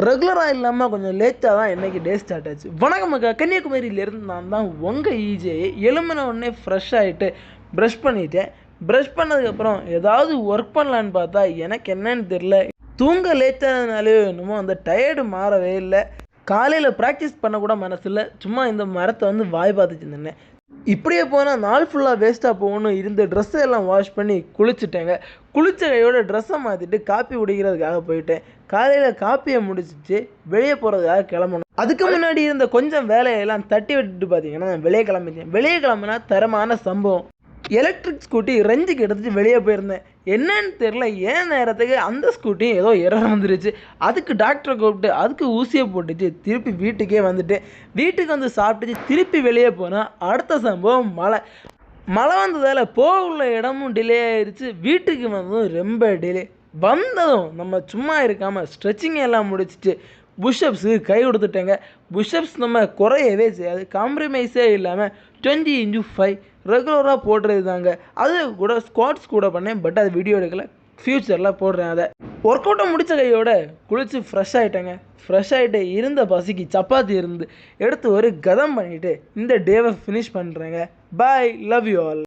ரெகுலராக இல்லாமல் கொஞ்சம் லேட்டாக தான் இன்றைக்கி டே ஸ்டார்ட் ஆச்சு. வணக்கம் அக்கா, கன்னியாகுமரியிலேருந்து நான் தான் உங்கள் ஈஜே. எழும்பின உடனே ஃப்ரெஷ் ஆகிட்டு ப்ரஷ் பண்ணிவிட்டேன். ப்ரஷ் பண்ணதுக்கப்புறம் ஏதாவது ஒர்க் பண்ணலான்னு பார்த்தா எனக்கு என்னன்னு தெரில, தூங்க லேட்டானதுனாலே என்னமோ அந்த டயர்டு மாறவே இல்லை. காலையில் ப்ராக்டிஸ் பண்ண கூட மனசு இல்லை, சும்மா இந்த மரத்தை வந்து வாய் பார்த்துட்டு இருந்தேன். இப்படியே போனால் நாள் ஃபுல்லாக வேஸ்ட்டாக போகணும். இருந்த ட்ரெஸ்ஸை எல்லாம் வாஷ் பண்ணி குளிச்சுட்டேங்க. குளித்த கையோட ட்ரெஸ்ஸை மாற்றிட்டு காப்பி குடிக்கிறதுக்காக போயிட்டேன். காலையில் காப்பியை முடிச்சிட்டு வெளியே போகிறதுக்காக கிளம்பணும். அதுக்கு முன்னாடி இருந்த கொஞ்சம் வேலையெல்லாம் தட்டி விட்டுட்டு பார்த்தீங்கன்னா வெளியே கிளம்பிட்டேன். வெளியே கிளம்புனா தரமான சம்பவம். எலக்ட்ரிக் ஸ்கூட்டி ரெஞ்சுக்கு எடுத்துகிட்டு வெளியே போயிருந்தேன். என்னன்னு தெரில, ஏன் நேரத்துக்கு அந்த ஸ்கூட்டியும் ஏதோ எரர் வந்துருச்சு. அதுக்கு டாக்டரை கூப்பிட்டு அதுக்கு ஊசியை போட்டுச்சு. திருப்பி வீட்டுக்கே வந்துட்டு வீட்டுக்கு வந்து சாப்பிட்டுச்சு. திருப்பி வெளியே போனால் அடுத்த சம்பவம் மழை வந்ததால் போக உள்ள இடமும் டிலே ஆயிடுச்சு. வீட்டுக்கு வந்ததும் ரொம்ப டிலே. வந்ததும் நம்ம சும்மா இருக்காமல் ஸ்ட்ரெச்சிங் எல்லாம் முடிச்சுட்டு புஷ்அப்ஸுக்கு கை கொடுத்துட்டேங்க. புஷ்அப்ஸ் நம்ம குறையவே செய்யாது, காம்ப்ரமைஸே இல்லாமல் 20x5 ரெகுலராக போடுறது தாங்க. அது கூட ஸ்குவாட்ஸ் கூட பண்ணேன், பட் அது வீடியோ எடுக்கலை, ஃப்யூச்சரில் போடுறேன். அதை ஒர்க் அவுட்டை முடித்த கையோட குளித்து ஃப்ரெஷ் ஆகிட்டேங்க. ஃப்ரெஷ் ஆகிட்டு இருந்த பசிக்கு சப்பாத்தி எடுத்து ஒரு கதம் பண்ணிவிட்டு இந்த டேவை ஃபினிஷ் பண்ணுறேங்க. பாய், லவ் யூ ஆல்.